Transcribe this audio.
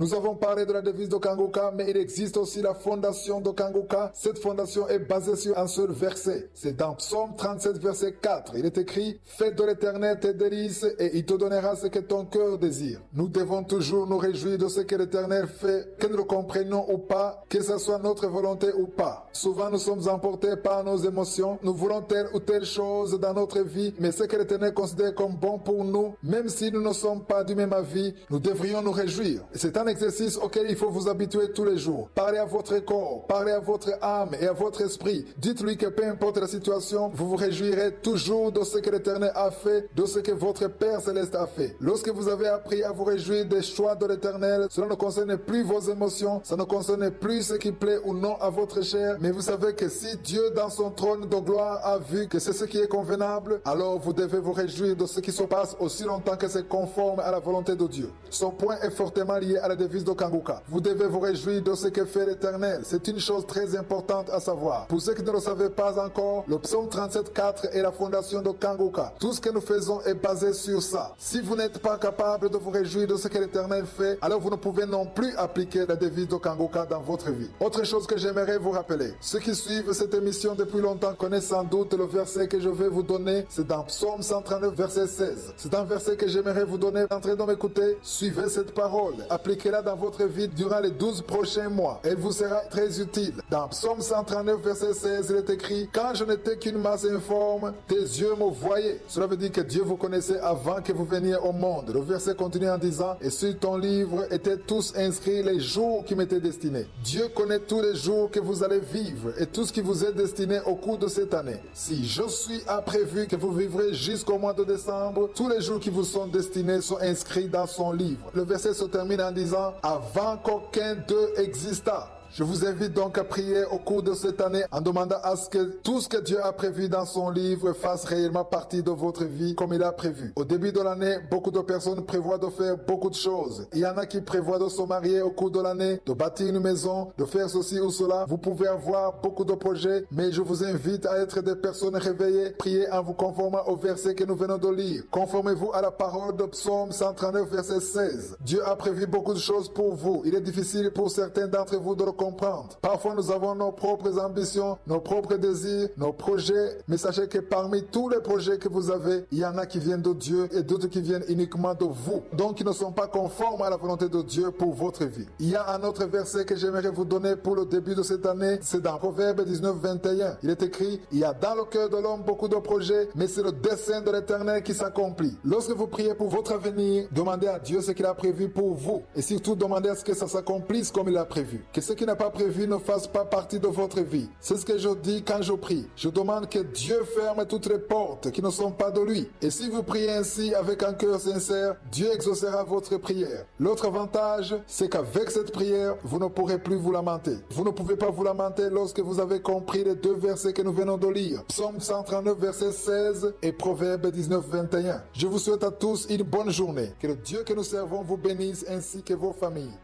Nous avons parlé de la devise de Kanguka, mais il existe aussi la fondation de Kanguka. Cette fondation est basée sur un seul verset. C'est dans Psaume 37, verset 4. Il est écrit « Fais de l'Éternel tes délices et il te donnera ce que ton cœur désire. » Nous devons toujours nous réjouir de ce que l'Éternel fait, que nous le comprenions ou pas, que ce soit notre volonté ou pas. Souvent, nous sommes emportés par nos émotions. Nous voulons telle ou telle chose dans notre vie, mais ce que l'Éternel considère comme bon pour nous, même si nous ne sommes pas du même avis, nous devrions nous réjouir. C'est un exercice auquel il faut vous habituer tous les jours. Parlez à votre corps, parlez à votre âme et à votre esprit. Dites-lui que peu importe la situation, vous vous réjouirez toujours de ce que l'Éternel a fait, de ce que votre Père Céleste a fait. Lorsque vous avez appris à vous réjouir des choix de l'Éternel, cela ne concerne plus vos émotions, ça ne concerne plus ce qui plaît ou non à votre chair, mais vous savez que si Dieu dans son trône de gloire a vu que c'est ce qui est convenable, alors vous devez vous réjouir de ce qui se passe aussi longtemps que c'est conforme à la volonté de Dieu. Son point est fortement lié à la devise de Kanguka. Vous devez vous réjouir de ce que fait l'Éternel. C'est une chose très importante à savoir. Pour ceux qui ne le savaient pas encore, le psaume 37.4 est la fondation de Kanguka. Tout ce que nous faisons est basé sur ça. Si vous n'êtes pas capable de vous réjouir de ce que l'Éternel fait, alors vous ne pouvez non plus appliquer la devise de Kanguka dans votre vie. Autre chose que j'aimerais vous rappeler, ceux qui suivent cette émission depuis longtemps connaissent sans doute le verset que je vais vous donner. C'est dans Psaume 139, verset 16. C'est un verset que j'aimerais vous donner. En train de m'écouter, suivez cette parole. Appliquez-la dans votre vie durant les 12 prochains mois. Elle vous sera très utile. Dans Psaume 139, verset 16, il est écrit « Quand je n'étais qu'une masse informe, tes yeux me voyaient. » Cela veut dire que Dieu vous connaissait avant que vous veniez au monde. Le verset continue en disant « Et sur ton livre étaient tous inscrits les jours qui m'étaient destinés. » Dieu connaît tous les jours que vous allez vivre et tout ce qui vous est destiné au cours de cette année. Si Josué a prévu que vous vivrez jusqu'au mois de décembre, tous les jours qui vous sont destinés sont inscrits dans son livre. Le verset se termine en disant « Avant qu'aucun d'eux existât. » Je vous invite donc à prier au cours de cette année en demandant à ce que tout ce que Dieu a prévu dans son livre fasse réellement partie de votre vie comme il a prévu. Au début de l'année, beaucoup de personnes prévoient de faire beaucoup de choses. Il y en a qui prévoient de se marier au cours de l'année, de bâtir une maison, de faire ceci ou cela. Vous pouvez avoir beaucoup de projets, mais je vous invite à être des personnes réveillées. Priez en vous conformant au verset que nous venons de lire. Conformez-vous à la parole de Psaume 139, verset 16. Dieu a prévu beaucoup de choses pour vous. Il est difficile pour certains d'entre vous de le comprendre. Parfois, nous avons nos propres ambitions, nos propres désirs, nos projets, mais sachez que parmi tous les projets que vous avez, il y en a qui viennent de Dieu et d'autres qui viennent uniquement de vous. Donc, ils ne sont pas conformes à la volonté de Dieu pour votre vie. Il y a un autre verset que j'aimerais vous donner pour le début de cette année. C'est dans Proverbe 19, 21. Il est écrit, il y a dans le cœur de l'homme beaucoup de projets, mais c'est le dessein de l'Éternel qui s'accomplit. Lorsque vous priez pour votre avenir, demandez à Dieu ce qu'il a prévu pour vous. Et surtout, demandez à ce que ça s'accomplisse comme il a prévu. Que ce qui n'a pas prévu ne fasse pas partie de votre vie. C'est ce que je dis quand je prie. Je demande que Dieu ferme toutes les portes qui ne sont pas de lui. Et si vous priez ainsi avec un cœur sincère, Dieu exaucera votre prière. L'autre avantage, c'est qu'avec cette prière, vous ne pourrez plus vous lamenter. Vous ne pouvez pas vous lamenter lorsque vous avez compris les deux versets que nous venons de lire. Psaume 139, verset 16 et Proverbe 19, 21. Je vous souhaite à tous une bonne journée. Que le Dieu que nous servons vous bénisse ainsi que vos familles.